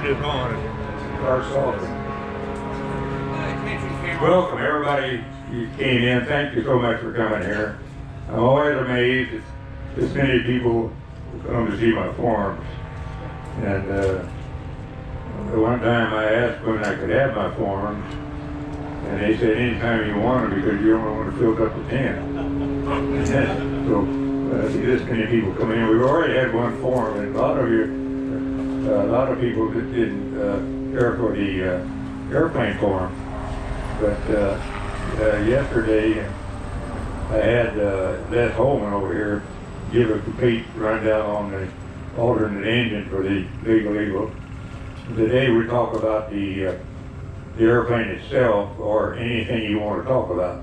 this on and start talking. Welcome, everybody. You came in. Thank you so much for coming here. I'm always amazed at this many people who come to see my forms. And one time I asked when I could have my forms, and they said anytime you want them because you only want to fill up the tent. So see this many people coming in. We've already had one form, and a lot of people that didn't care for the airplane form. But yesterday I had Les Holman over here give a complete rundown on the alternate engine for the legal. Today we talk about the airplane itself, or anything you want to talk about.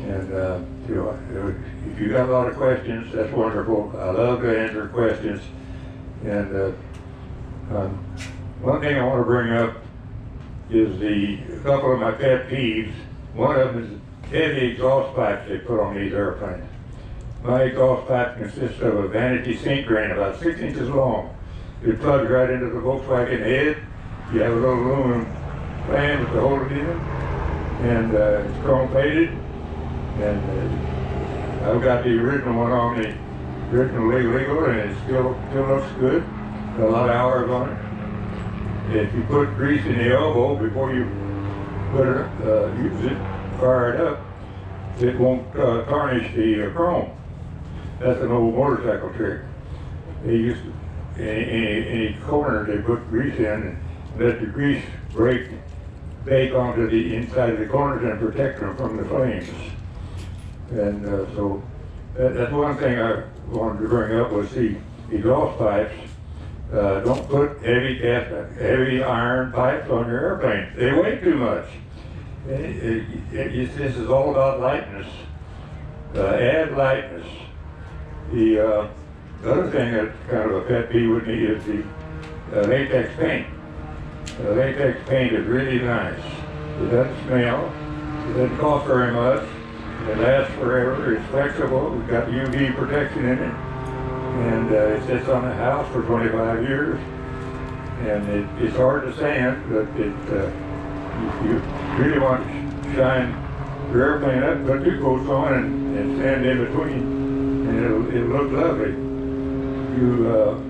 And if you got a lot of questions, that's wonderful. I love to answer questions. And one thing I want to bring up is a couple of my pet peeves. One of them is heavy exhaust pipes they put on these airplanes. My exhaust pipe consists of a vanity sink drain about 6 inches long. It plugs right into the Volkswagen head. You have a little aluminum fan to hold it in, and it's chrome plated. And I've got the original one on the original legal, and it still looks good. A lot of hours on it. If you put grease in the elbow before you use it, fire it up, it won't tarnish the chrome. That's an old motorcycle trick. They used to, any corner they put grease in and let the grease bake onto the inside of the corners and protect them from the flames. And so that's one thing I wanted to bring up was the exhaust pipes. Don't put heavy iron pipes on your airplane. They weigh too much. This is all about lightness. Add lightness. The other thing that's kind of a pet peeve with me is the latex paint. Latex paint is really nice. It doesn't smell. It doesn't cost very much. It lasts forever. It's flexible. It's got UV protection in it. And it sits on the house for 25 years. And it's hard to sand, but if you really want to shine your airplane up, put 2 coats on and sand in between, and it'll look lovely. You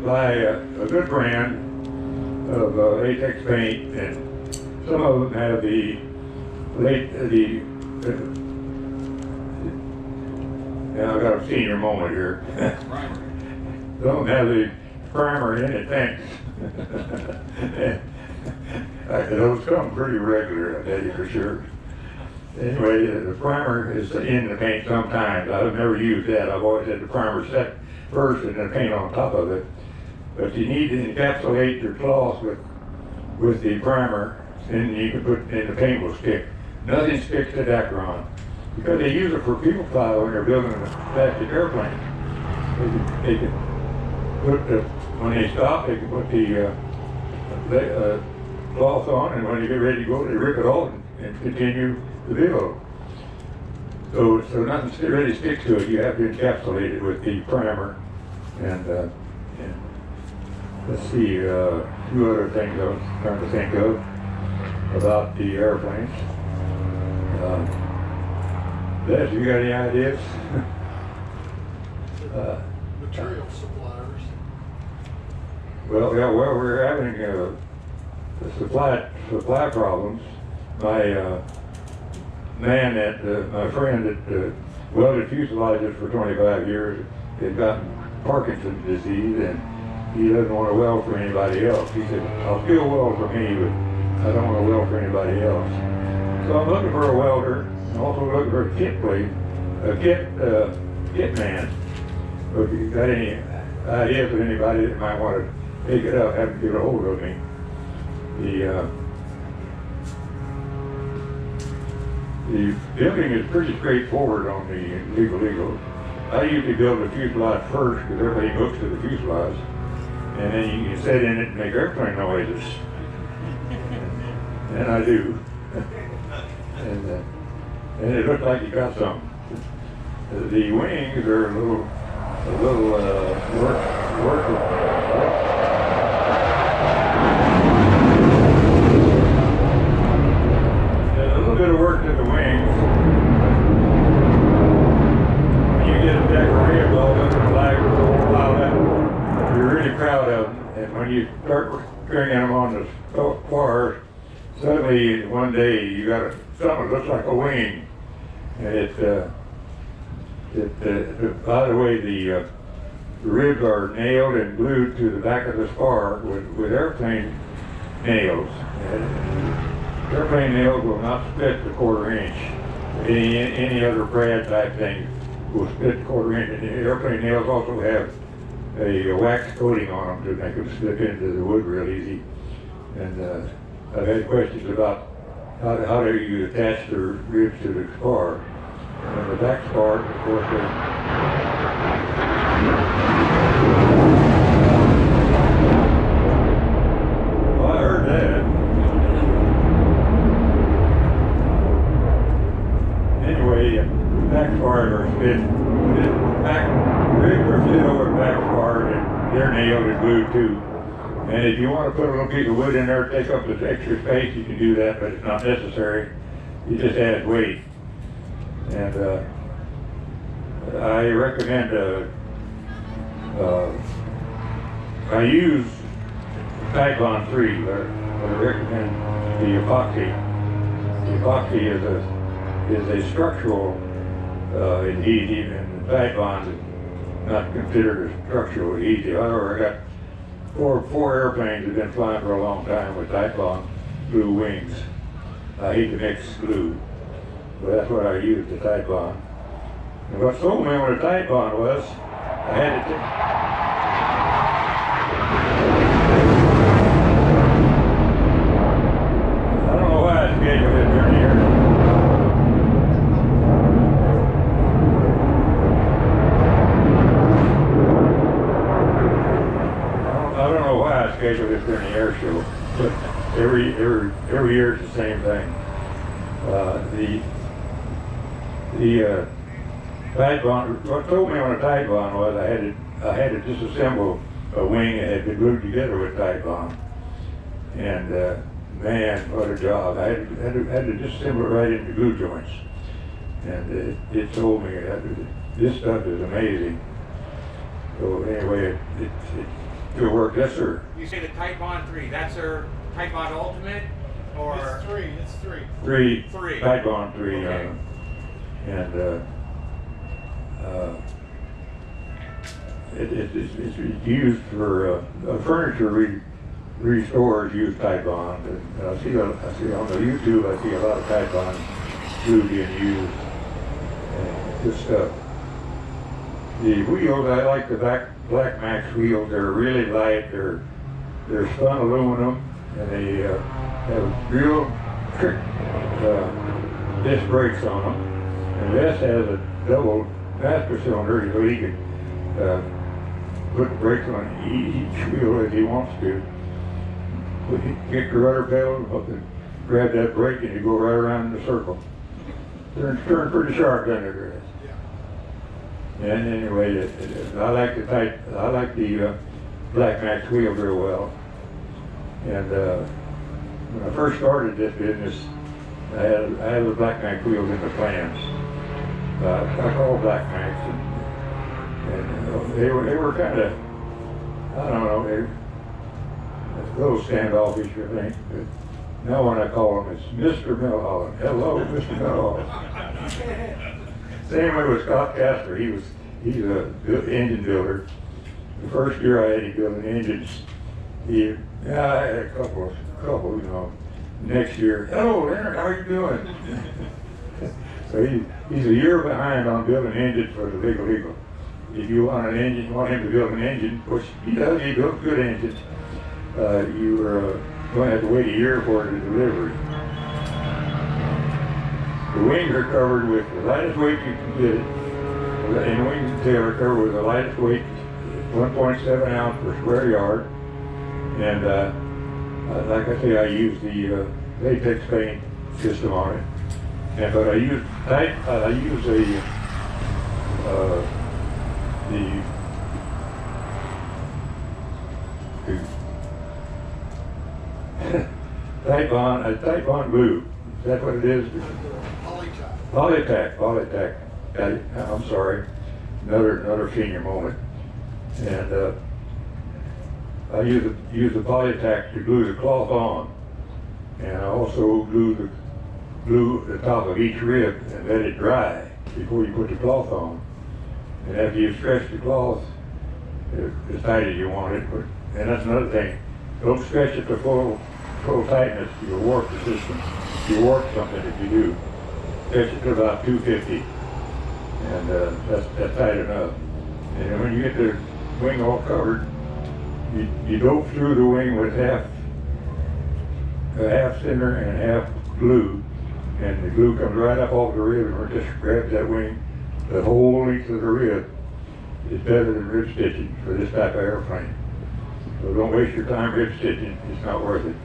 buy a good brand of latex paint, and some of them have now I've got a senior moment here. Don't have the primer in it, thanks. Those come pretty regular, I tell you for sure. Anyway, the primer is in the paint sometimes. I've never used that. I've always had the primer set first and then paint on top of it. But you need to encapsulate your cloth with the primer, and you can put, and the paint will stick. Nothing sticks to Dacron, because they use it for people ply when they're building a plastic airplane. They can put when they stop, they can put the cloth on, and when they get ready to go, they rip it off and continue the build. So nothing really sticks to it. You have to encapsulate it with the primer. And let's see, a few other things I was trying to think of about the airplanes. Les, you got any ideas? Material suppliers. Well, we're having supply problems. My my friend that welded fuselages for 25 years had gotten Parkinson's disease, and he doesn't want to weld for anybody else. He said, I'll still weld for me, but I don't want to weld for anybody else. So I'm looking for a welder. I'm also looking for a kit man. So if you got any ideas of anybody that might want to take it up, have to get a hold of me. The building is pretty straightforward on the legal. I usually build the fuselage first because everybody hooks to the fuselage, and then you can sit in it and make airplane noises. And I do. And it looks like you got something. The wings are a little work. proud of them. And when you start stringing them on the spars, suddenly one day you got something that looks like a wing. And by the way, the ribs are nailed and glued to the back of the spar with airplane nails. And airplane nails will not split the 1/4 inch. Any other brad type thing will split the 1/4 inch. And the airplane nails also have a wax coating on them to make them slip into the wood real easy. And I've had questions about how do you attach the ribs to the spar. And the back spar, of course, well, I heard that. Anyway, back spars are split. Back ribs are split over the back spar, and they're nailed and glued too. And if you want to put a little piece of wood in there to take up this extra space, you can do that, but it's not necessary. It just adds weight. And I recommend, I use Titebond 3, but I recommend the epoxy. The epoxy is a structural adhesive, and the Titebond is not considered a structural adhesive. However, I got four airplanes that have been flying for a long time with Titebond glue wings. I hate to mix glue, but that's what I used, the Titebond. And what sold me on the Titebond was, I had to take, I don't know why I scheduled it during the year. I don't know why I scheduled it during the air show, but every year it's the same thing. The Titebond, what told me on a Titebond was I had to disassemble a wing that had been glued together with Titebond. And man, what a job. I had to disassemble it right into glue joints. And it told me that this stuff is amazing. So anyway, it still works. Yes, sir. You say the Titebond 3, that's their Titebond Ultimate? Or It's three. Three. Titebond 3. Okay. It's used for furniture restores use Titebond. And I see on the YouTube, I see a lot of Titebond glue being used. Good stuff. The wheels, I like the Black Max wheels. They're really light. They're spun aluminum, and they have real trick disc brakes on them. And this has a double master cylinder, so he can put the brakes on each wheel as he wants to. But you kick the rudder pedal up and grab that brake, and you go right around in the circle. Turn pretty sharp, doesn't it, Chris? Yeah. And anyway, I like the Black Max wheel real well. And when I first started this business, I had the Black Max wheels in the plans. I called Black Max, and they were kind of, I don't know, they were a little standoffish, I think. But now when I call them, it's Mr. Milholland. Hello, Mr. Milholland. Same way with Scott Casper. He's a good engine builder. The first year I had him building engines, I had a couple, you know. Next year, hello, Leonard, how are you doing? So he's a year behind on building engines for the Big Eagle. If you want him to build an engine, which he does, he builds good engines, you are going to have to wait a year for the delivery. The wings are covered with the lightest weight you can get it, and the wings and tail are covered with the lightest weight, 1.7 ounce per square yard. And like I say, I use the latex paint system on it. But I use Titebond glue. Is that what it is? Polytack. I'm sorry. Another senior moment. And I use the polytack to glue the cloth on, and I also glue the top of each rib and let it dry before you put the cloth on. And after you stretch the cloth as tight as you want it, and that's another thing, don't stretch it to full tightness. You'll warp the system. You warp something if you do. Stretch it to about 250, and that's tight enough. And when you get the wing all covered, you dope through the wing with half cinder and half glue, and the glue comes right up off the rib and just grabs that wing. The whole length of the rib is better than rib stitching for this type of airplane. So don't waste your time rib stitching. It's not worth it.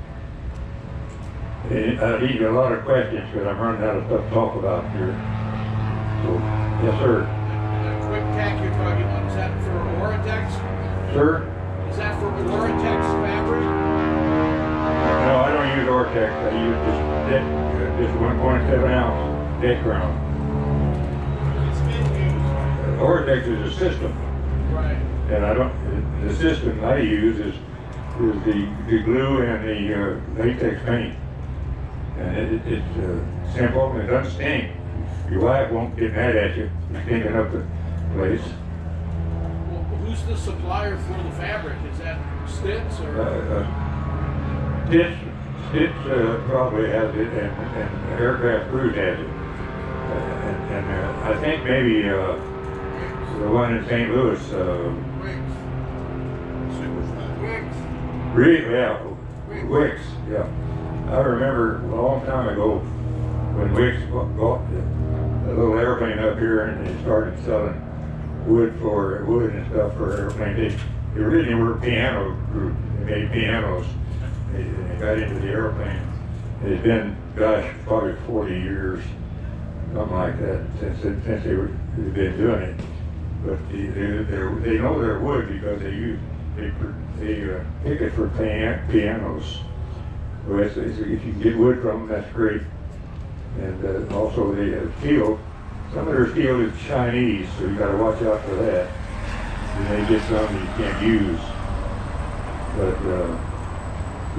And I need a lot of questions because I'm running out of stuff to talk about here. So, yes, sir. The quick tack you're talking about, is that for Oratex? Sir? Is that for Oratex fabric? No, I don't use Ortex. I use just 1.7 ounce deck ground. It's been used. Ortex is a system, Right. and I don't. The system I use is the glue and the latex paint, and it's simple and it doesn't stink. Your wife won't get mad at you for stinking up the place. Well, who's the supplier for the fabric? Is that Stitz or? Stitz probably has it, and Aircraft Cruise has it, and I think maybe the one in St. Louis. Wicks, yeah. I remember a long time ago when Wicks bought a little airplane up here and they started selling wood and stuff for airplanes. They originally were a piano group. They made pianos. They got into the airplane. It's been, gosh, probably 40 years, something like that, since they've been doing it. But they know their wood because they pick it for pianos. So if you can get wood from them, that's great. And also they have steel. Some of their steel is Chinese, so you got to watch out for that. You may get some you can't use. But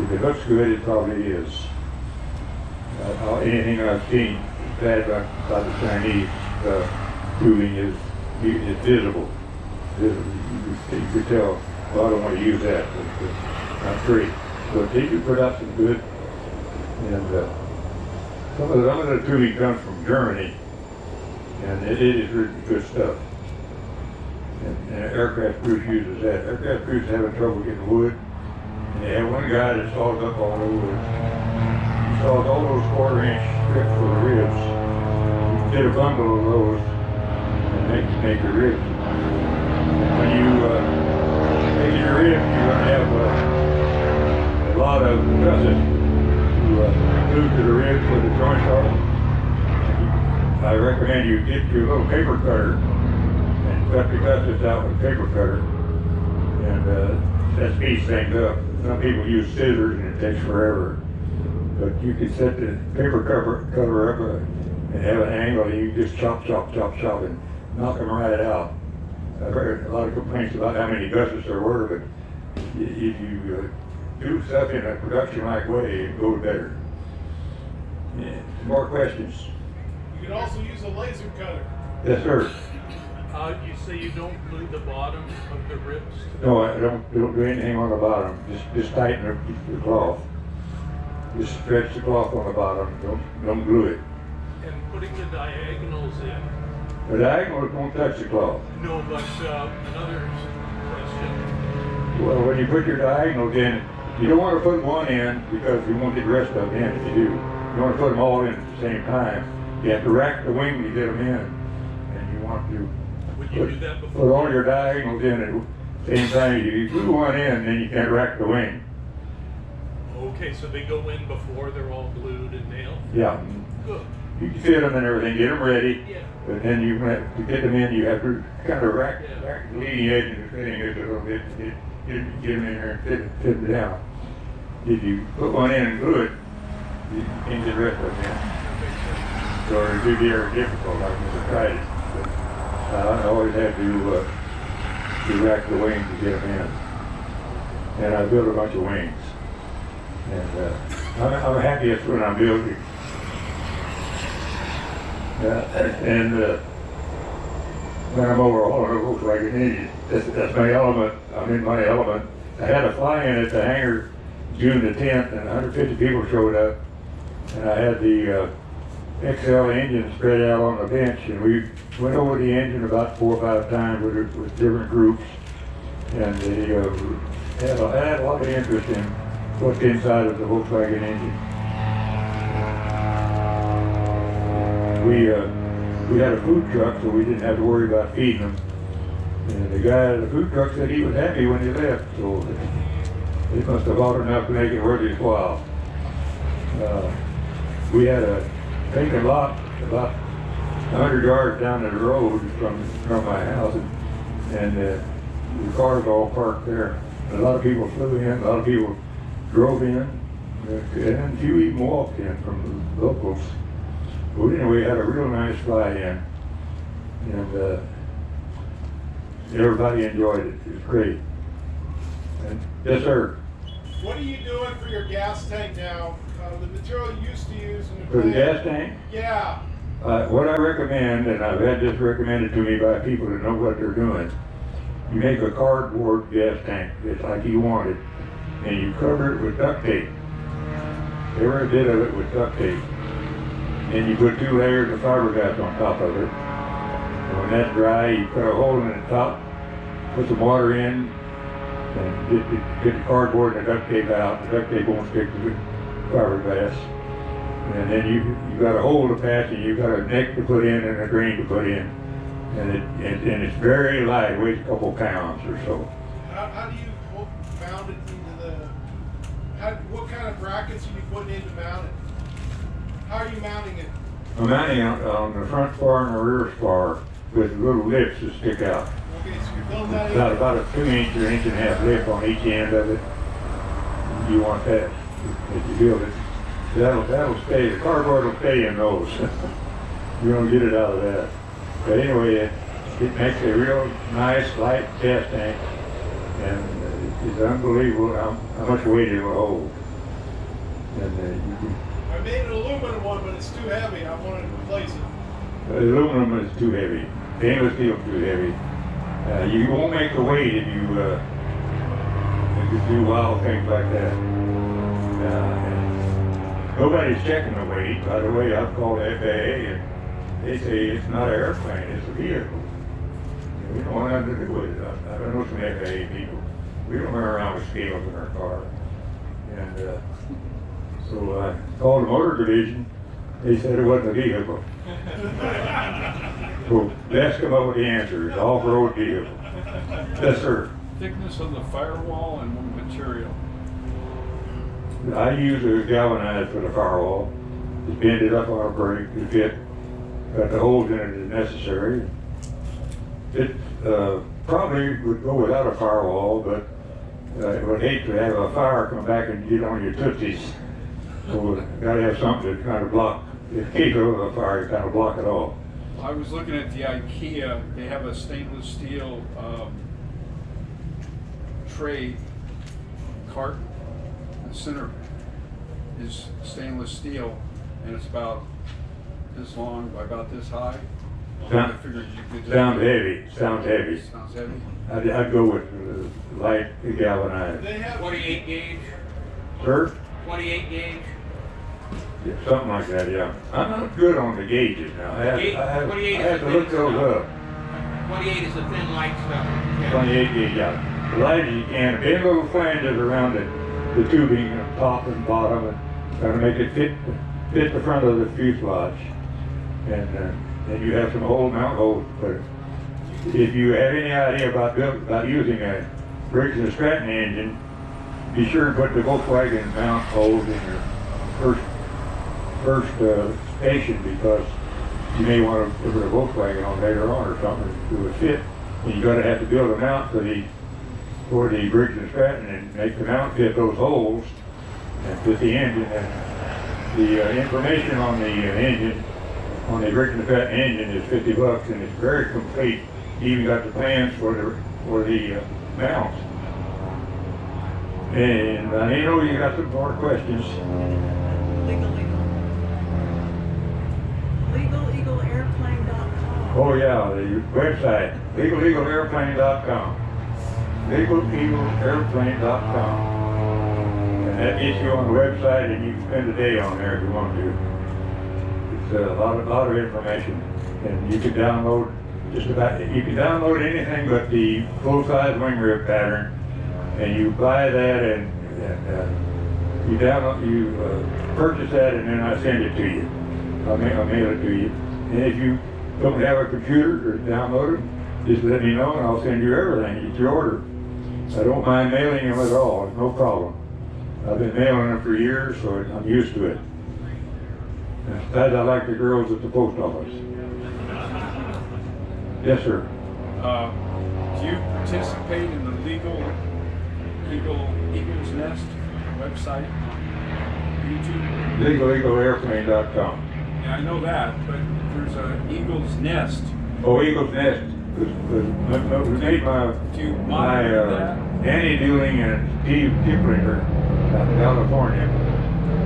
if it looks good, it probably is. Anything I've seen bad about the Chinese tubing is visible. You could tell, well, I don't want to use that, but not great. So they do put out some good, and some of the tubing comes from Germany, and it is really good stuff. And Aircraft Cruise uses that. Aircraft Cruise is having trouble getting wood, and they have one guy that saws up all the wood. He saws all those 1/4-inch strips for the ribs. You get a bundle of those and make your ribs. When you make your ribs, you're going to have a lot of gusset to glue to the ribs where the joints are. I recommend you get your little paper cutter and cut the gussets out with a paper cutter, and that speeds things up. Some people use scissors and it takes forever, but you can set the paper cover up and have an angle, and you just chop and knock them right out. I've heard a lot of complaints about how many gussets there were, but if you do stuff in a production-like way, it goes better. Yeah. Some more questions? You can also use a laser cutter. Yes, sir. You say you don't glue the bottom of the ribs? No, I don't do anything on the bottom. Just tighten the cloth. Just stretch the cloth on the bottom. Don't glue it. And putting the diagonals in? The diagonals won't touch the cloth. No, but another question. Well, when you put your diagonals in, you don't want to put one in because you won't get the rest of them in if you do. You want to put them all in at the same time. You have to rack the wing to get them in, and you want to Would you do that before? put all your diagonals in at the same time. You glue one in, then you can't rack the wing. Okay, so they go in before they're all glued and nailed? Yeah. Good. You can fit them and everything, get them ready, Yeah. but then to get them in, you have to kind of rack the leading edge of the fitting edge a little bit to get them in there and fit them down. If you put one in and glue it, you can't get the rest of them in. So it would be very difficult. I've never tried it, but I always had to rack the wing to get them in. and I built a bunch of wings. And I'm happiest when I'm building. When I'm overhauling a Volkswagen engine, that's my element. I'm in my element. I had a fly-in at the hangar June the 10th, and 150 people showed up. And I had the XL engine spread out on the bench, and we went over the engine about 4 or 5 times with different groups. And they had a lot of interest in what's inside of the Volkswagen engine. We had a food truck, so we didn't have to worry about feeding them. And the guy at the food truck said he was happy when he left, so he must have bought enough to make it worth his while. We had a vacant lot about 100 yards down the road from my house, and the cars all parked there. A lot of people flew in, a lot of people drove in, and a few even walked in from the locals. But anyway, we had a real nice fly-in, and everybody enjoyed it. It was great. And, yes, sir. What are you doing for your gas tank now? The material you used to use in the For the plant? gas tank? Yeah. What I recommend, and I've had this recommended to me by people that know what they're doing, you make a cardboard gas tank, just like you want it, and you cover it with duct tape. Every bit of it with duct tape. And you put 2 layers of fiberglass on top of it. And when that's dry, you put a hole in the top, put some water in, and get the cardboard and the duct tape out. The duct tape won't stick to the fiberglass. And then you got a hole to patch, and you got a neck to put in and a drain to put in. And it's very light, weighs a couple pounds or so. How do you mount it into the? What kind of brackets are you putting in to mount it? How are you mounting it? I'm mounting it on the front spar and the rear spar with little lips that stick out. Okay, so you're building that in. About a 2-inch or 1.5 lip on each end of it. You want that if you build it. That'll stay. The cardboard will stay in those. You don't get it out of that. But anyway, it makes a real nice light gas tank, and it's unbelievable how much weight it will hold. And I made an aluminum one, but it's too heavy. I wanted to replace it. aluminum is too heavy. Stainless steel is too heavy. You won't make the weight if you do wild things like that. Nobody's checking the weight. By the way, I've called the FAA, and they say it's not an airplane, it's a vehicle. We don't want nothing to do with it. I know some FAA people. We don't run around with scales in our car. And so I called the motor division. They said it wasn't a vehicle. So let's come up with the answer. It's off-road vehicle. Yes, sir. Thickness of the firewall and what material? I use a galvanized for the firewall. Just bend it up on a brake to fit. Got the holes in it as necessary. It probably would go without a firewall, but I would hate to have a fire come back and get on your tootsies. So got to have something to kind of block. In case of a fire, you kind of block it off. I was looking at the IKEA. They have a stainless steel tray cart. The center is stainless steel, and it's about this long by about this high. I figured you could Sounds heavy. Sounds heavy. Sounds heavy. I'd go with light galvanized. They have 28 gauge, Sir? 28 gauge. Yeah, something like that, yeah. I'm not good on the gauges now. I have to look those up. 28 is the thin light stuff. 28 gauge, yeah. The light as you can. Bend little flanges around the tubing, top and bottom, and try to make it fit the front of the fuselage. And then you have some mount holes. But if you have any idea about using a Briggs and Stratton engine, be sure to put the Volkswagen mount holes in your first station, because you may want to put a Volkswagen on later on or something to a fit. And you got to have to build a mount for the Briggs and Stratton and make the mount fit those holes and fit the engine. And the information on the engine, on the Briggs and Stratton engine, is $50, and it's very complete. You even got the plans for the mounts. And I know you got some more questions. LegalEagleAirplane.com. Oh yeah, the website, legaleagleairplane.com. Legaleagleairplane.com. And that gets you on the website and you can spend a day on there if you want to. It's a lot of information. And you can download anything but the full-size wing rib pattern. And you buy that and you purchase that and then I send it to you. I'll mail it to you. And if you don't have a computer or download it, just let me know and I'll send you everything that you order. I don't mind mailing them at all, no problem. I've been mailing them for years, so I'm used to it. Besides, I like the girls at the post office. Yes, sir. Do you participate in the Eagle's Nest website, YouTube? LegalEagleAirplane.com. Yeah, I know that, but there's a Eagle's Nest. Oh, Eagle's Nest was made by Do you monitor that? Annie Dewling and Steve Kiplinger out in California.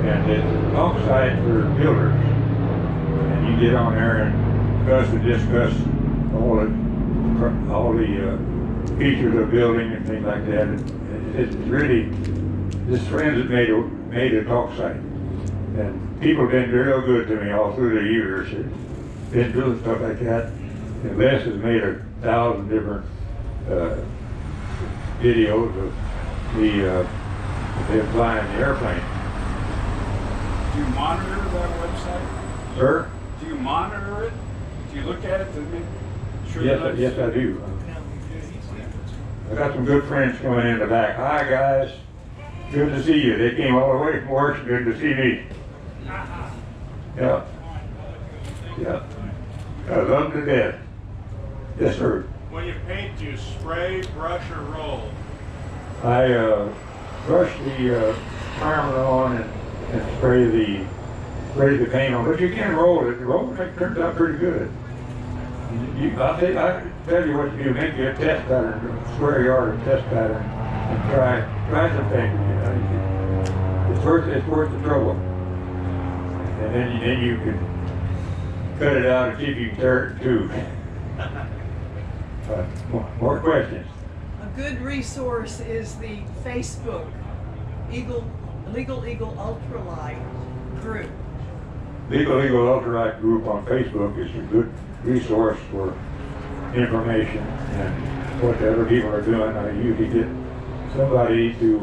And it's a talk site for builders. And you get on there and discuss all the features of building and things like that. It's really, this friends have made a talk site. And people have been real good to me all through the years. Been doing stuff like that. And Les has made 1,000 different videos of them flying the airplane. Do you monitor that website? Sir? Do you monitor it? Do you look at it to make sure Yes, that yes, I do. I got some good friends coming in the back. Hi, guys. Good to see you. They came all the way from Washington to see me. Yeah. Yeah. I love them to death. Yes, sir. When you paint, do you spray, brush, or roll? I brush the primer on and spray the paint on, but you can roll it. The roll turns out pretty good. I'll tell you what to do. Make you a test pattern, a square yard of test pattern, and try some things. It's worth the trouble. And then you can cut it out and see if you can tear it too. More questions? A good resource is the Facebook Legal Eagle Ultralight group. Legal Eagle Ultralight group on Facebook is a good resource for information and what the other people are doing. I usually get somebody to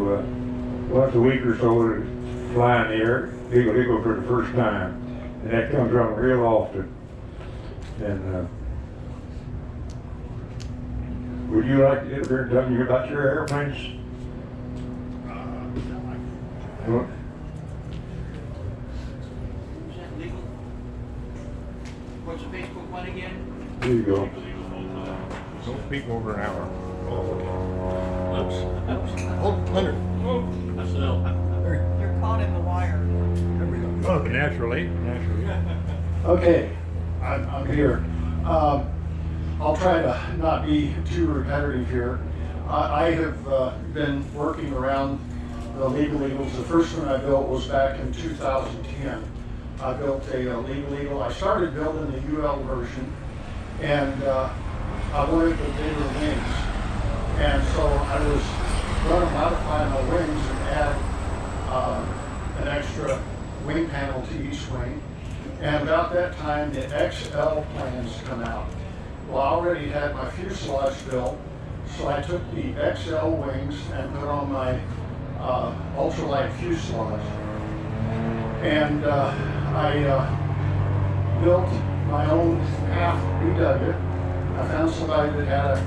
once a week or so to fly in the air, Legal Eagle for the first time, and that comes around real often. And would you like to get up here and tell me about your airplanes? Well, What's the Facebook one again? there you go. Don't speak over an hour. Oops. Oh, Leonard. You're caught in the wire. There we go. Oh, naturally. Okay, I'm here. I'll try to not be too repetitive here. I have been working around the Legal Eagles. The first one I built was back in 2010. I built a Legal Eagle. I started building the UL version, and I wanted the bigger wings. And so I was going to modify my wings and add an extra wing panel to each wing. And about that time, the XL plans come out. Well, I already had my fuselage built, so I took the XL wings and put on my ultralight fuselage. And I built my own half BW. I found somebody that had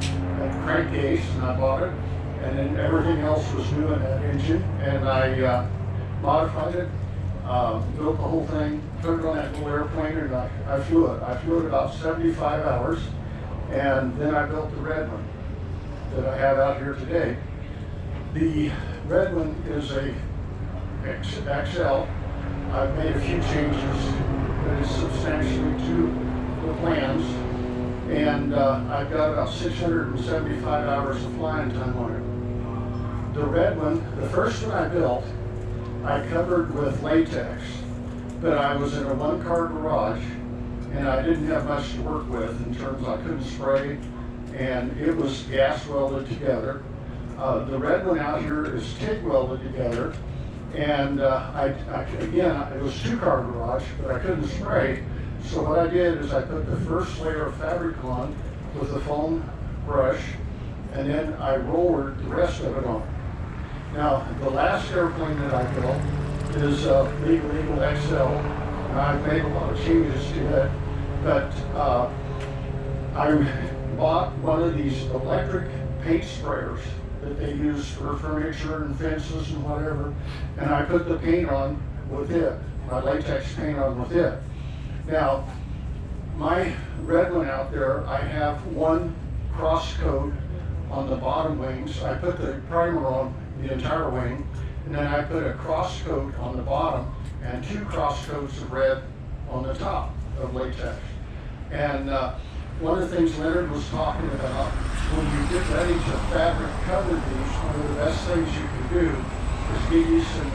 a crankcase, and I bought it. And then everything else was new in that engine, and I modified it. Built the whole thing, put it on that little airplane, and I flew it. I flew it about 75 hours, and then I built the red one that I have out here today. The red one is a XL. I've made a few changes, but it's substantially to the plans, and I've got about 675 hours of flying time on it. the red one, the first one I built, I covered with latex, but I was in a one-car garage and I didn't have much to work with in terms I couldn't spray, and it was gas welded together. The red one out here is TIG welded together, and again, it was two-car garage, but I couldn't spray. So what I did is I put the first layer of fabric on with a foam brush, and then I rolled the rest of it on. Now, the last airplane that I built is Legal XL, and I've made a lot of changes to it, but I bought one of these electric paint sprayers that they use for furniture and fences and whatever, and I put the paint on with it, my latex paint on with it. Now, my red one out there, I have one cross coat on the bottom wings. I put the primer on the entire wing, and then I put a cross coat on the bottom and two cross coats of red on the top of latex. And one of the things Leonard was talking about, when you get ready to fabric cover these, one of the best things you can do is get you some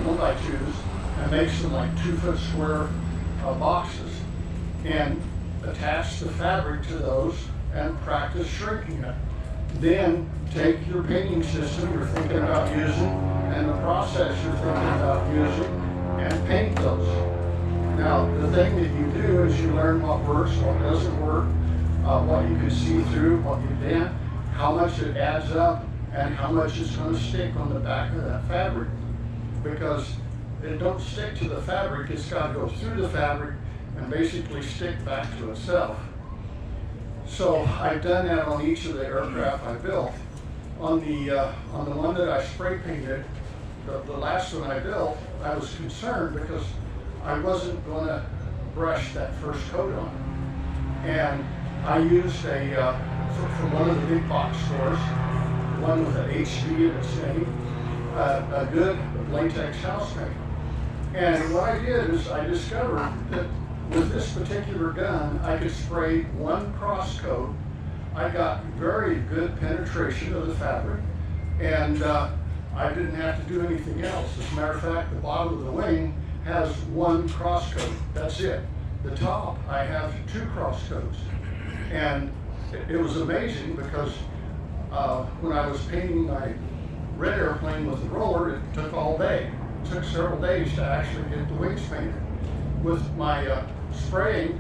1x2s and make some like 2-foot square boxes and attach the fabric to those and practice shrinking it. Then take your painting system you're thinking about using and the process you're thinking about using and paint those. Now, the thing that you do is you learn what works, what doesn't work, what you can see through, what you didn't, how much it adds up, and how much is going to stick on the back of that fabric. Because it don't stick to the fabric, it's got to go through the fabric and basically stick back to itself. So I've done that on each of the aircraft I built. On the one that I spray painted, the last one I built, I was concerned because I wasn't going to brush that first coat on. And I used from one of the big box stores, one with an HB in its name, a good latex house paint. And what I did is I discovered that with this particular gun, I could spray one cross coat. I got very good penetration of the fabric, and I didn't have to do anything else. As a matter of fact, the bottom of the wing has one cross coat. That's it. The top, I have two cross coats. And it was amazing because when I was painting my red airplane with the roller, it took all day. It took several days to actually get the wings painted. With my spraying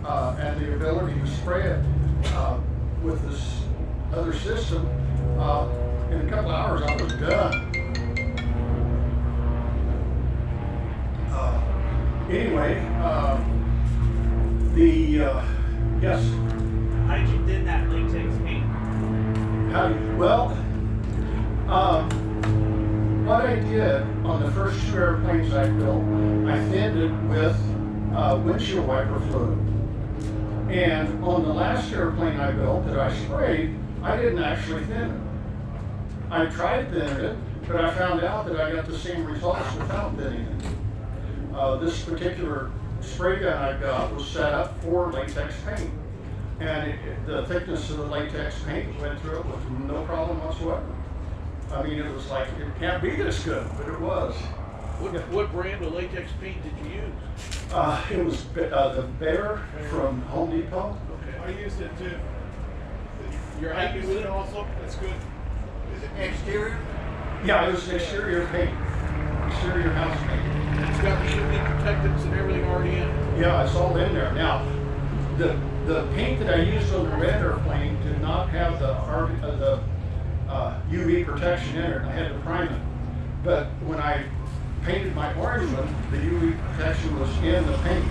and the ability to spray it with this other system, in a couple hours I was done. Anyway, yes? How did you thin that latex paint? What I did on the first two airplanes I built, I thinned it with windshield wiper fluid. And on the last airplane I built that I sprayed, I didn't actually thin it. I tried thinning it, but I found out that I got the same results without thinning it. This particular spray gun I got was set up for latex paint. And the thickness of the latex paint went through it with no problem whatsoever. I mean, it was like, it can't be this good, but it was. What brand of latex paint did you use? It was the Bear from Home Depot. I used it too. You're I happy used with it it? also. It's good. Is it exterior? Yeah, it was an exterior paint, exterior house paint. It's got the UV protectants and everything already in it? Yeah, it's all in there. Now, the paint that I used on the red airplane did not have the UV protection in it. I had to prime it. But when I painted my orange one, the UV protection was in the paint.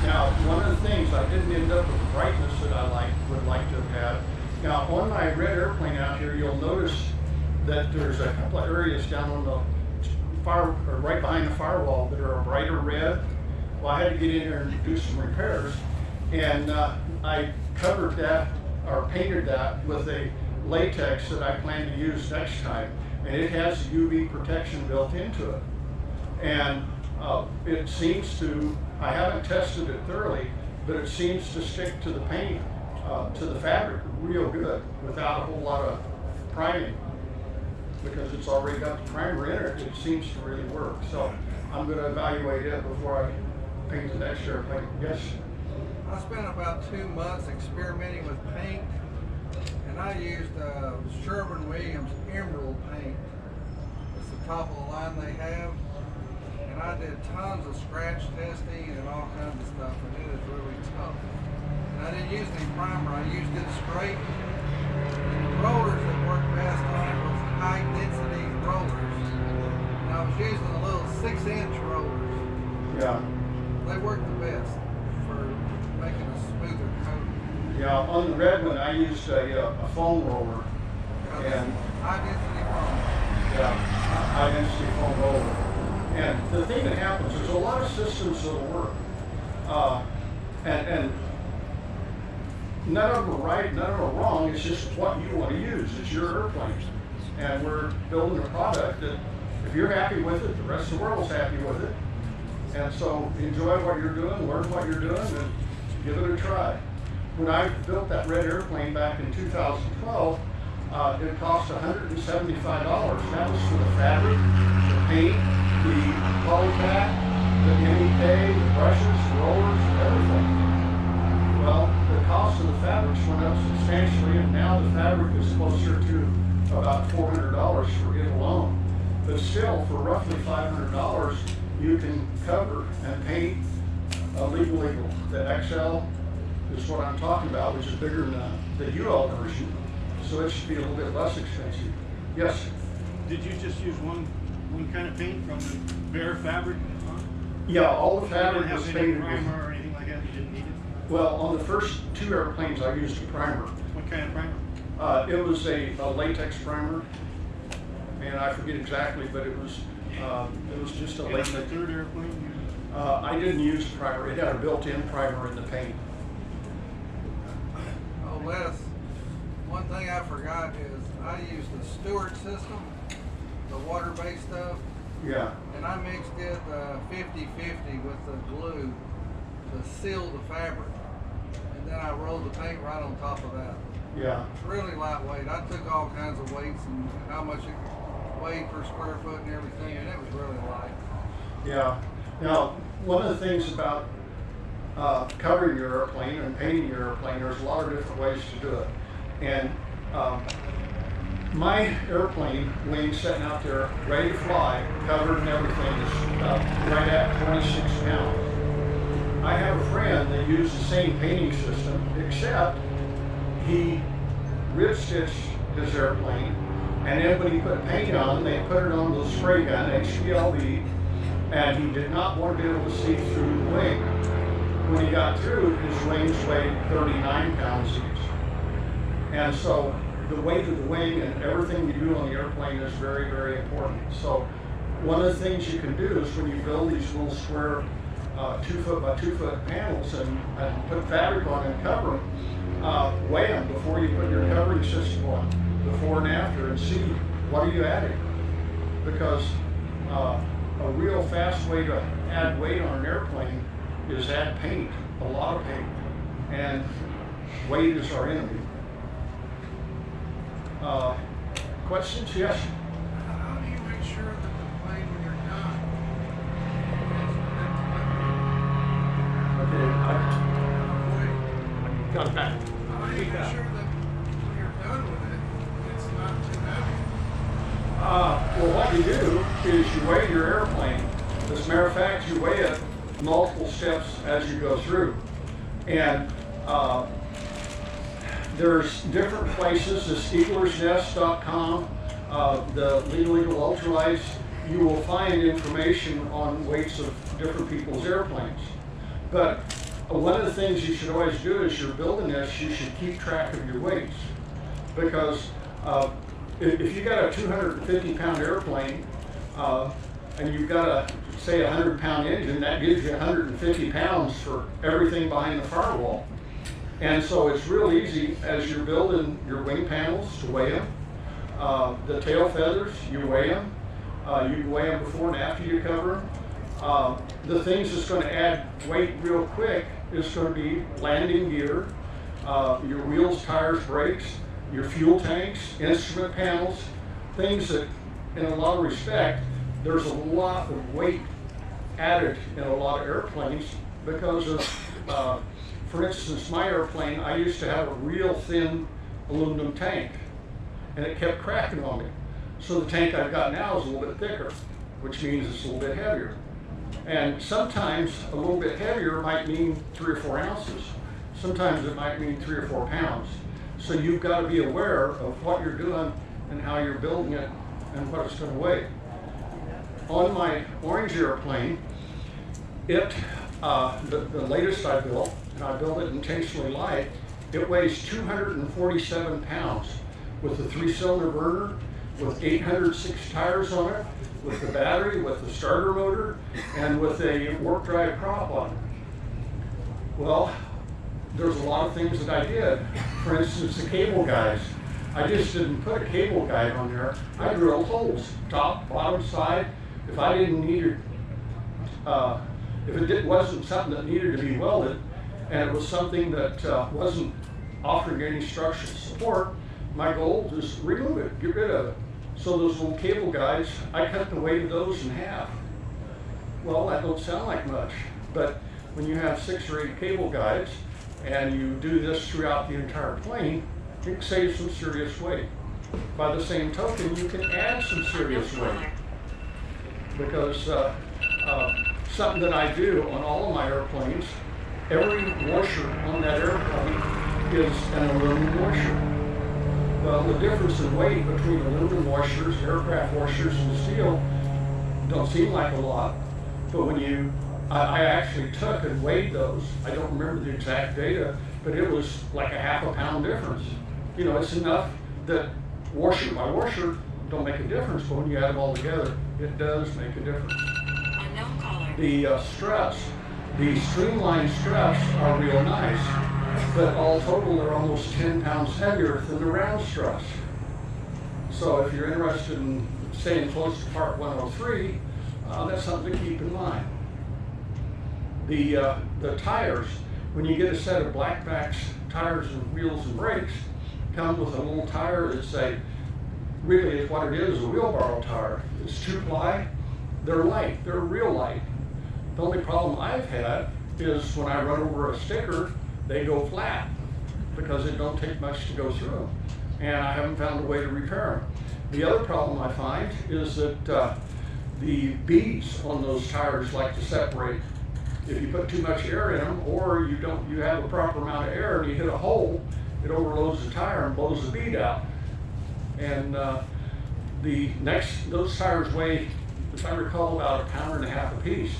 Now, one of the things, I didn't end up with the brightness that I would like to have had. Now, on my red airplane out here, you'll notice that there's a couple of areas down on the right behind the firewall that are a brighter red. Well, I had to get in there and do some repairs, and I covered that, or painted that with a latex that I plan to use next time, and it has UV protection built into it. And it seems to, I haven't tested it thoroughly, but it seems to stick to the paint, to the fabric real good without a whole lot of priming, because it's already got the primer in it. It seems to really work. So I'm going to evaluate it before I paint the next airplane. Yes? I spent about 2 months experimenting with paint, and I used Sherwin-Williams Emerald paint. It's the top of the line they have, and I did tons of scratch testing and all kinds of stuff, and it is really tough. And I didn't use any primer, I used it straight. And the rollers that worked best on it was high density rollers. And I was using the little 6-inch rollers. Yeah. They work the best for making a smoother coat. Yeah, on the red one, I used a foam roller. And High density foam. yeah, high density foam roller. And the thing that happens, there's a lot of systems that'll work. And none of them are right, none of them are wrong. It's just what you want to use. It's your airplane. And we're building a product that if you're happy with it, the rest of the world's happy with it. And so enjoy what you're doing, learn what you're doing, and give it a try. When I built that red airplane back in 2012, it cost $175. That was for the fabric, the paint, the polytack, the MEK, the brushes, the rollers, everything. Well, the cost of the fabrics went up substantially, and now the fabric is closer to about $400 for it alone. But still, for roughly $500, you can cover and paint a legal. The XL is what I'm talking about, which is bigger than the UL version, so it should be a little bit less expensive. Yes? Did you just use one kind of paint from the bare fabric? Yeah, all the You fabric didn't was have any painted with. primer or anything like that? You didn't need it? Well, on the first 2 airplanes, I used a primer. What kind of primer? It was a latex primer, and I forget exactly, but it was just a And on latex. the third airplane? I didn't use primer. It had a built-in primer in the paint. Oh, Les, one thing I forgot is I used the Stewart system, the water-based stuff, Yeah, and I mixed it 50-50 with the glue to seal the fabric. And then I rolled the paint right on top of that. yeah, It's really lightweight. I took all kinds of weights and how much it weighed per square foot and everything, and it was really light. yeah. Now, one of the things about covering your airplane and painting your airplane, there's a lot of different ways to do it. And my airplane wing sitting out there ready to fly, covered and everything, is right at 26 pounds. I have a friend that used the same painting system, except he rib stitched his airplane, and then when he put paint on, they put it on the spray gun, HPLV, and he did not want to be able to see through the wing. When he got through, his wings weighed 39 pounds each. And so the weight of the wing and everything you do on the airplane is very, very important. So one of the things you can do is when you build these little square 2 foot by 2 foot panels and put fabric on and cover them, weigh them before you put your covering system on, before and after, and see what are you adding. Because a real fast way to add weight on an airplane is add paint, a lot of paint, and weight is our enemy. Questions? Yes? How do you make sure that the plane, when you're done, Okay, got it back. how do you make sure that when you're done with it, it's not too heavy? Well, what you do is you weigh your airplane. As a matter of fact, you weigh it multiple steps as you go through. And there's different places, this eaglersnest.com, the Legal Ultralights, you will find information on weights of different people's airplanes. But one of the things you should always do is you're building this, you should keep track of your weights. Because if you got a 250-pound airplane and you've got a, say, 100-pound engine, that gives you 150 pounds for everything behind the firewall. And so it's real easy as you're building your wing panels to weigh them. The tail feathers, you weigh them. You can weigh them before and after you cover them. The things that's going to add weight real quick is going to be landing gear, your wheels, tires, brakes, your fuel tanks, instrument panels, things that in a lot of respect, there's a lot of weight added in a lot of airplanes because of, for instance, my airplane, I used to have a real thin aluminum tank and it kept cracking on me. So the tank I've got now is a little bit thicker, which means it's a little bit heavier. And sometimes a little bit heavier might mean 3 or 4 ounces. Sometimes it might mean 3 or 4 pounds. So you've got to be aware of what you're doing and how you're building it and what it's going to weigh. On my orange airplane, the latest I built, and I built it intentionally light, it weighs 247 pounds with a 3-cylinder burner, with 806 tires on it, with the battery, with the starter motor, and with a warp drive prop on it. Well, there's a lot of things that I did. For instance, the cable guides. I just didn't put a cable guide on there. I drilled holes, top, bottom, side. If I didn't need it, if it wasn't something that needed to be welded, and it was something that wasn't offering any structural support, my goal is remove it, get rid of it. So those little cable guides, I cut the weight of those in half. Well, that don't sound like much, but when you have 6 or 8 cable guides and you do this throughout the entire plane, it saves some serious weight. By the same token, you can add some serious weight because something that I do on all of my airplanes, every washer on that airplane is an aluminum washer. Well, the difference in weight between aluminum washers, aircraft washers, and steel don't seem like a lot, but when I actually took and weighed those. I don't remember the exact data, but it was like a ½ pound difference. You know, it's enough that washer by washer don't make a difference, but when you add them all together, it does make a difference. The struts, the streamlined struts are real nice, but all total they're almost 10 pounds heavier than the round struts. So if you're interested in staying close to Part 103, that's something to keep in mind. The tires, when you get a set of black backs tires and wheels and brakes, come with a little tire that's really what it is, a wheelbarrow tire. It's 2-ply, they're light, they're real light. The only problem I've had is when I run over a sticker, they go flat because it don't take much to go through them. And I haven't found a way to repair them. The other problem I find is that the beads on those tires like to separate. If you put too much air in them, or you have a proper amount of air and you hit a hole, it overloads the tire and blows the bead out. And those tires weigh, if I recall, about 1.5 pounds a piece.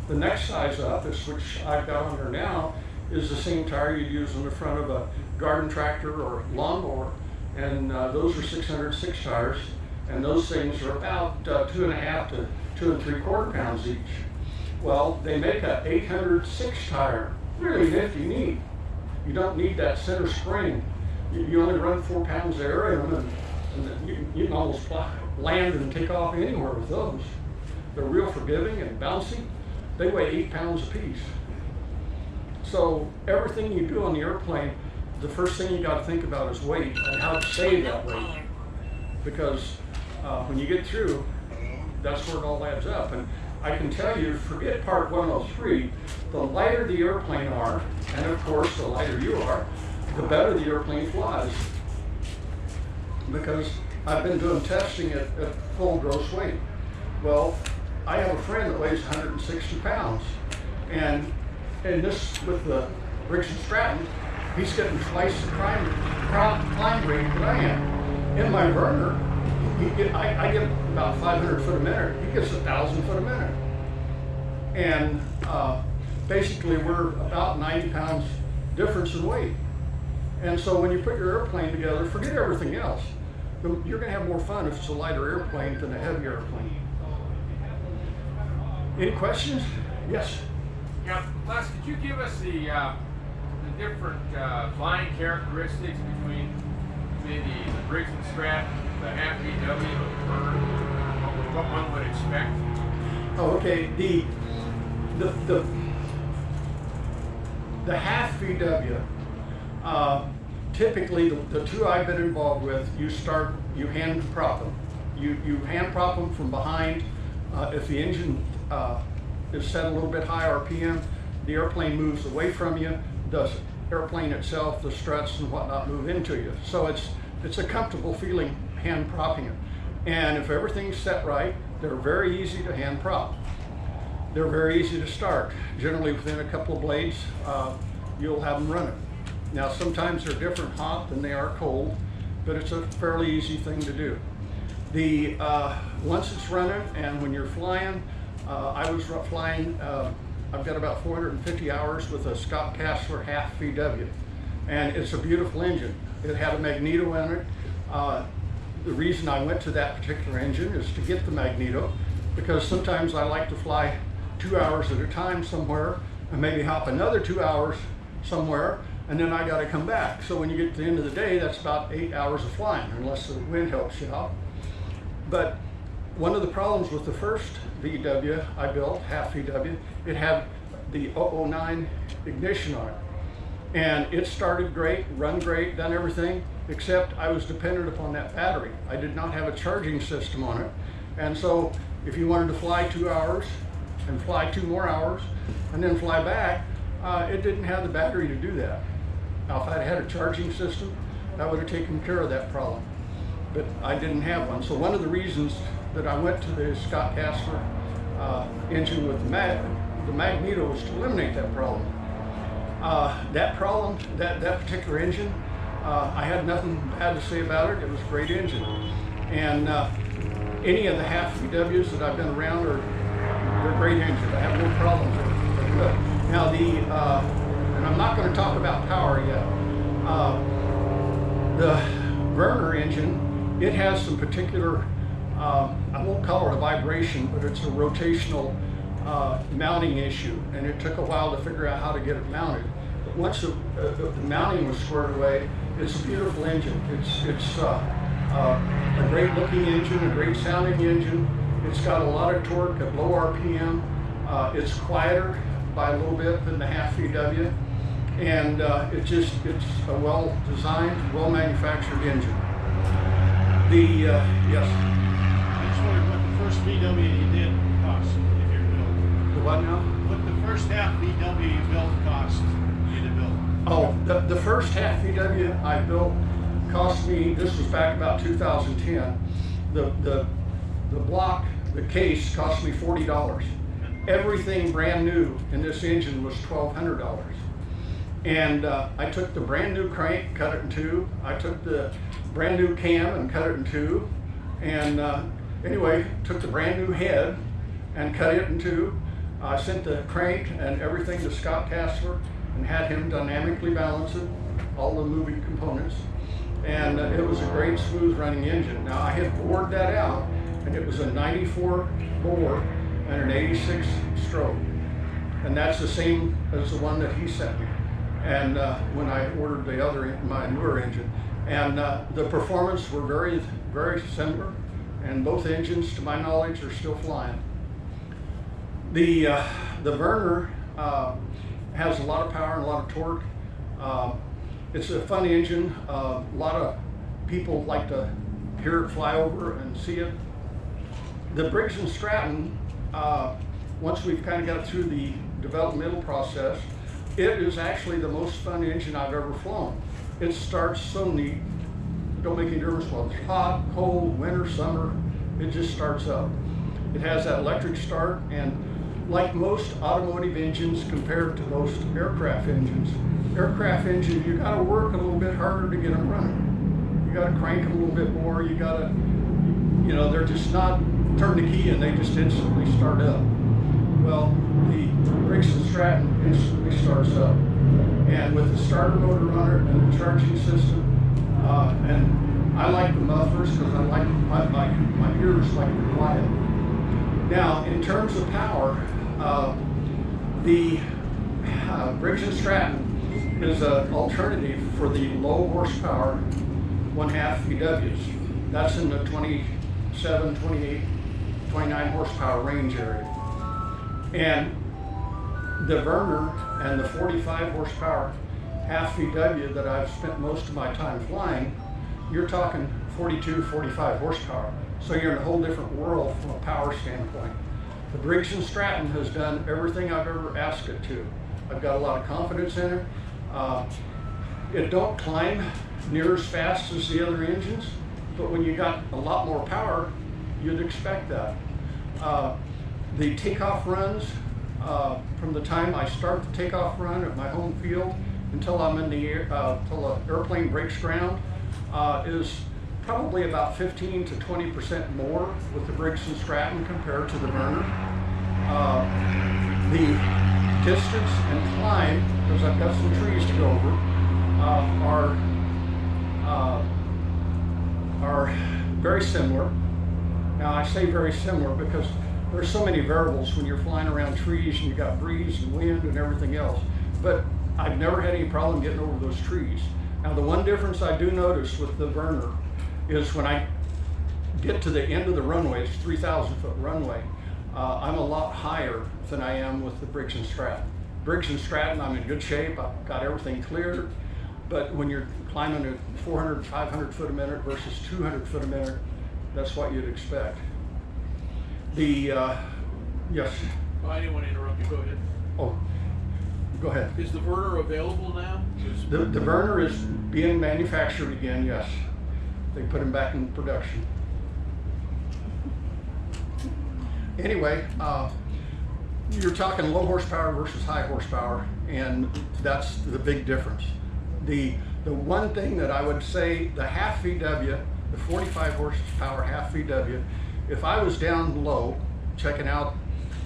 The next size up, which I've got on there now, is the same tire you'd use on the front of a garden tractor or lawnmower, and those are 606 tires, and those things are about 2.5 to 2 3/4 pounds each. Well, they make a 806 tire, really nifty neat. You don't need that center spring. You only run 4 pounds of air in them, and you can almost land and take off anywhere with those. They're real forgiving and bouncy. They weigh 8 pounds apiece. So everything you do on the airplane, the first thing you got to think about is weight and how to save that weight. Because when you get through, that's where it all adds up. And I can tell you, forget Part 103, the lighter the airplane are, and of course the lighter you are, the better the airplane flies. Because I've been doing testing at full gross weight. Well, I have a friend that weighs 160 pounds, and this with the Briggs and Stratton, he's getting twice the climb rate that I am. In my burner, I get about 500 foot a minute. He gets 1,000 foot a minute. And basically we're about 90 pounds difference in weight. And so when you put your airplane together, forget everything else. You're gonna have more fun if it's a lighter airplane than a heavier airplane. Any questions? Yes. Yeah, Les, could you give us the different flying characteristics between the Briggs and Stratton, the half VW, the bird, what one would expect? Oh, okay. The half VW typically, the two I've been involved with, you hand prop them. You hand prop them from behind. If the engine is set a little bit high RPM, the airplane moves away from you. The airplane itself, the struts and whatnot, move into you. So it's a comfortable feeling hand propping it. And if everything's set right, they're very easy to hand prop. They're very easy to start. Generally within a couple of blades, you'll have them running. Now sometimes they're different hot than they are cold, but it's a fairly easy thing to do. Once it's running and when you're flying, I was flying, I've got about 450 hours with a Scott Kastler half VW, and it's a beautiful engine. It had a magneto in it. The reason I went to that particular engine is to get the magneto, because sometimes I like to fly 2 hours at a time somewhere and maybe hop another 2 hours somewhere, and then I got to come back. So when you get to the end of the day, that's about 8 hours of flying, unless the wind helps you out. But one of the problems with the first VW I built, half VW, it had the 009 ignition on it. And it started great, run great, done everything, except I was dependent upon that battery. I did not have a charging system on it. And so if you wanted to fly 2 hours and fly 2 more hours and then fly back, it didn't have the battery to do that. Now if I'd had a charging system, that would have taken care of that problem. But I didn't have one. So one of the reasons that I went to the Scott Kastler engine with the magneto was to eliminate that problem. That particular engine, I had nothing bad to say about it. It was a great engine. And any of the half VWs that I've been around they're great engines. I have no problems with them. They're good. Now and I'm not going to talk about power yet. The Werner engine, it has some particular, I won't call it a vibration, but it's a rotational mounting issue, and it took a while to figure out how to get it mounted. But once the mounting was squared away, it's a beautiful engine. It's a great looking engine, a great sounding engine. It's got a lot of torque at low RPM. It's quieter by a little bit than the half VW, and it's a well designed, well manufactured engine. Yes. I just wondered what the first VW you did cost, if you're built. The what now? What the first half VW you built cost you to build. Oh, the first half VW I built cost me, this was back about 2010, the block, the case cost me $40. Everything brand new in this engine was $1,200. And I took the brand new crank, cut it in two. I took the brand new cam and cut it in two. And anyway, took the brand new head and cut it in two. I sent the crank and everything to Scott Kastler and had him dynamically balance it, all the moving components. And it was a great smooth running engine. Now I had bored that out, and it was a 94 bore and an 86 stroke. And that's the same as the one that he sent me. And when I ordered my newer engine. And the performance were very, very similar. And both engines, to my knowledge, are still flying. The Werner has a lot of power and a lot of torque. It's a fun engine. A lot of people like to hear it fly over and see it. The Briggs & Stratton, once we've kind of got through the developmental process, it is actually the most fun engine I've ever flown. It starts so neat. It don't make any difference whether it's hot, cold, winter, summer. It just starts up. It has that electric start, and like most automotive engines compared to most aircraft engines, you gotta work a little bit harder to get them running. You gotta crank them a little bit more. You gotta, they're just not turn the key and they just instantly start up. Well, the Briggs & Stratton instantly starts up. And with the starter motor on it and the charging system, and I like the mufflers because I like my ears like to quiet. Now, in terms of power, the Briggs & Stratton is an alternative for the low horsepower 1/2 VWs. That's in the 27, 28, 29 horsepower range area. And the Werner and the 45 horsepower half VW that I've spent most of my time flying, you're talking 42, 45 horsepower. So you're in a whole different world from a power standpoint. The Briggs & Stratton has done everything I've ever asked it to. I've got a lot of confidence in it. It don't climb near as fast as the other engines, but when you got a lot more power, you'd expect that. The takeoff runs, from the time I start the takeoff run at my home field until I'm in the air, till the airplane breaks ground, is probably about 15 to 20% more with the Briggs & Stratton compared to the Werner. The distance and climb, because I've got some trees to go over, are very similar. Now I say very similar because there's so many variables when you're flying around trees and you got breeze and wind and everything else. But I've never had any problem getting over those trees. Now the one difference I do notice with the Werner is when I get to the end of the runway, it's 3,000 foot runway, I'm a lot higher than I am with the Briggs & Stratton. Briggs & Stratton, I'm in good shape, I've got everything cleared, but when you're climbing at 400, 500 foot a minute versus 200 foot a minute, that's what you'd expect. The, yes? Oh, I didn't want to interrupt you, go ahead. Oh, go ahead. Is the Werner available now? The Werner is being manufactured again, yes. They put him back in production. Anyway, you're talking low horsepower versus high horsepower, and that's the big difference. The one thing that I would say, the half VW, the 45 horsepower half VW, if I was down low checking out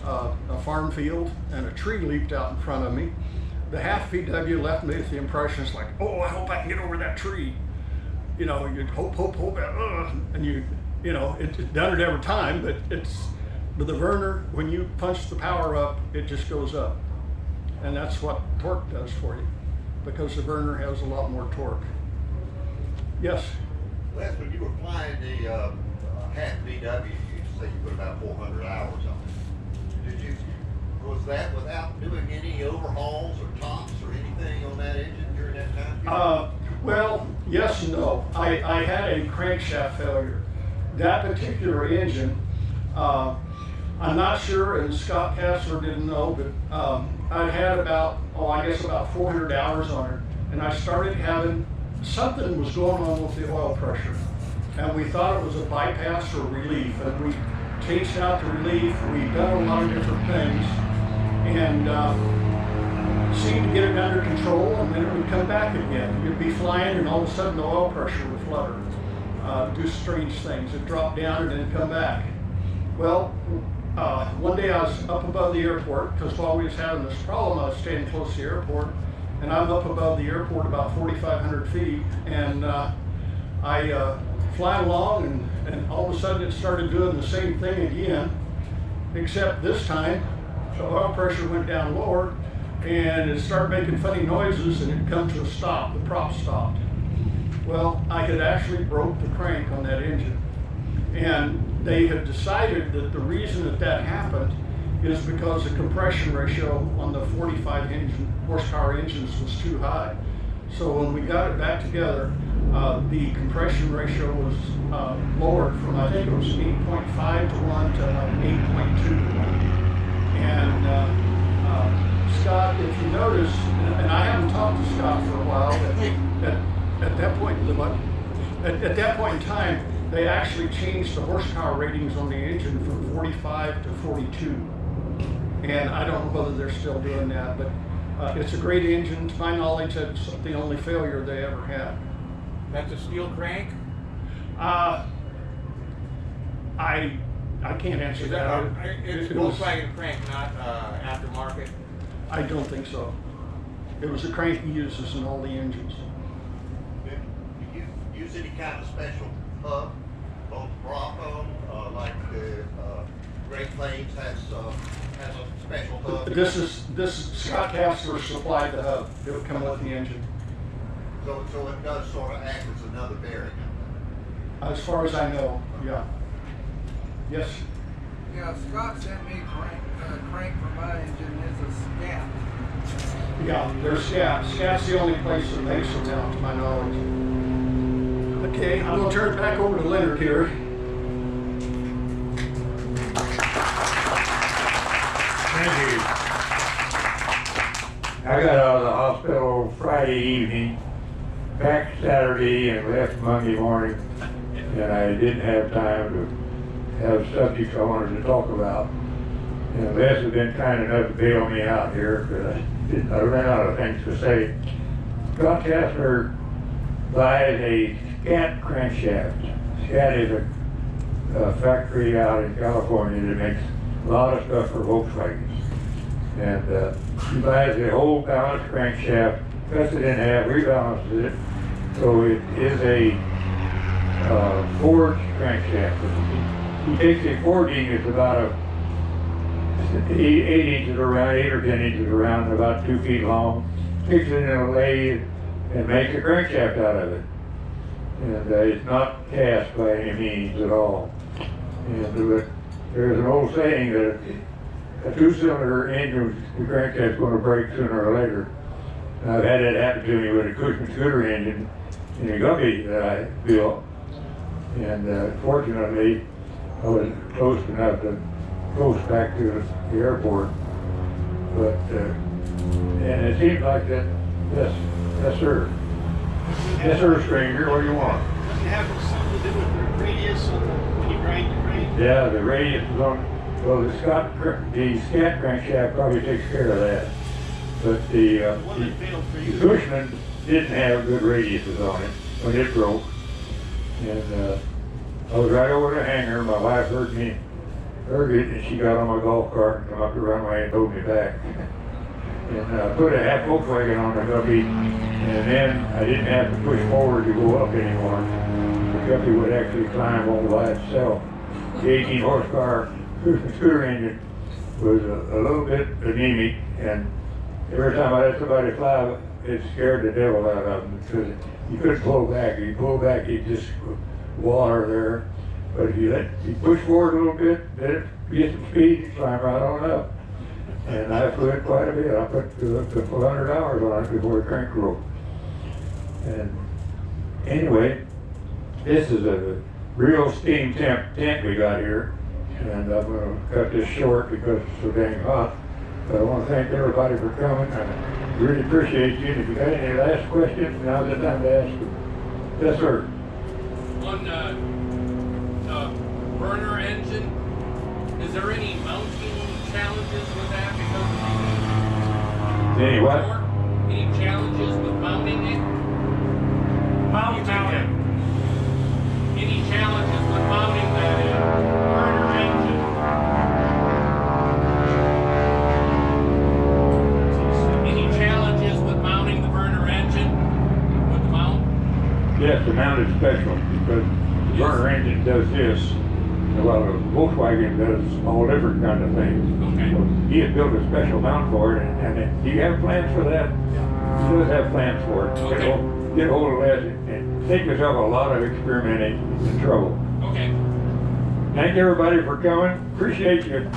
a farm field and a tree leaped out in front of me, the half VW left me with the impression, it's like, oh, I hope I can get over that tree. You know, you'd hope, and you know, it's done it every time, but with the Werner, when you punch the power up, it just goes up. And that's what torque does for you, because the Werner has a lot more torque. Yes? Les, when you were flying the half VW, you say you put about 400 hours on it. Was that without doing any overhauls or tops or anything on that engine during that time? Well, yes and no. I had a crankshaft failure. That particular engine, I'm not sure, and Scott Kessler didn't know, but I'd had about 400 hours on it, and I started having, something was going on with the oil pressure, and we thought it was a bypass or relief, and we changed out the relief. We've done a lot of different things, and seemed to get it under control, and then it would come back again. You'd be flying, and all of a sudden the oil pressure would flutter, do strange things. It'd drop down and then come back. Well, one day I was up above the airport, because while we was having this problem, I was staying close to the airport, and I'm up above the airport about 4,500 feet, and I fly along, and all of a sudden it started doing the same thing again, except this time the oil pressure went down lower, and it started making funny noises, and it come to a stop. The prop stopped. Well, I had actually broke the crank on that engine, and they had decided that the reason that happened is because the compression ratio on the 45 horsepower engines was too high. So when we got it back together, the compression ratio was lowered from, I think it was 8.5 to 1 to 8.2 to 1. And Scott, if you notice, and I haven't talked to Scott for a while, at that point, at that point in time, they actually changed the horsepower ratings on the engine from 45 to 42. And I don't know whether they're still doing that, but it's a great engine. To my knowledge, that's the only failure they ever had. That's a steel crank? I can't answer that. It's It was- Volkswagen crank, not aftermarket? I don't think so. It was a crank he uses in all the engines. Do you use any kind of special hub on the Bronco, like the Great Plains has a special hub? This is Scott Kessler supplied the hub. It would come with the engine. So it does sort of act as another bearing. As far as I know, yeah. Yes. Yeah, Scott sent me a crank for my engine. It's a Scat. Yeah, there's Scat. Scat's the only place that makes them now, to my knowledge. Okay, I'm gonna turn it back over to Leonard here. Thank you. I got out of the hospital Friday evening, back Saturday and left Monday morning, and I didn't have time to have subjects I wanted to talk about. And Les has been kind enough to bail me out here because I ran out of things to say. Scott Kastner buys a Scat crankshaft. Scat is a factory out in California that makes a lot of stuff for Volkswagen. And he buys a whole balanced crankshaft, cuts it in half, rebalances it, so it is a forged crankshaft. He takes a forging that's about 8 inches around, 8 or 10 inches around, and about 2 feet long, takes it in a lathe and makes a crankshaft out of it. And it's not cast by any means at all. And there's an old saying that a 2-cylinder engine, the crankshaft's going to break sooner or later. And I've had that happen to me with a Cushman scooter engine in a Guppy that I built. And fortunately, I was close enough to coast back to the airport. But, and it seems like that, yes sir. Yes sir, stranger, what do you want? Doesn't it have something to do with the radius when you grind the crank? Yeah, the radius is on, well, the Scat crankshaft probably takes care of that. But the one that failed for you. Cushman didn't have good radiuses on it when it broke. And I was right over the hangar. My wife heard it, and she got on my golf cart and come up the runway and towed me back. And put a half Volkswagen on the Guppy, and then I didn't have to push forward to go up anymore. The Guppy would actually climb all by itself. The 18 horsepower scooter engine was a little bit anemic, and every time I let somebody fly, it scared the devil out of them because you couldn't pull back. If you pull back, you just water there. But if you push forward a little bit, let it get some speed, you climb right on up. And I flew it quite a bit. I put up to 400 hours on it before the crank broke. And anyway, this is a real steam temp tent we got here. And I'm going to cut this short because it's so dang hot. But I want to thank everybody for coming. I really appreciate you. And if you got any last questions, now's the time to ask them. Yes, sir. On burner engine, is there any mounting challenges with that because of the Any what? Any challenges with mounting it? Mounting it. Any challenges with mounting that burner engine? Any challenges with mounting the burner engine with the mount? Yes, the mount is special because the burner engine does this. Well, the Volkswagen does all different kind of things. Okay. So he had built a special mount for it, and do you have plans for that? He does have plans for it. Okay. Get hold of that and save yourself a lot of experimenting and trouble. Okay. Thank everybody for coming. Appreciate you.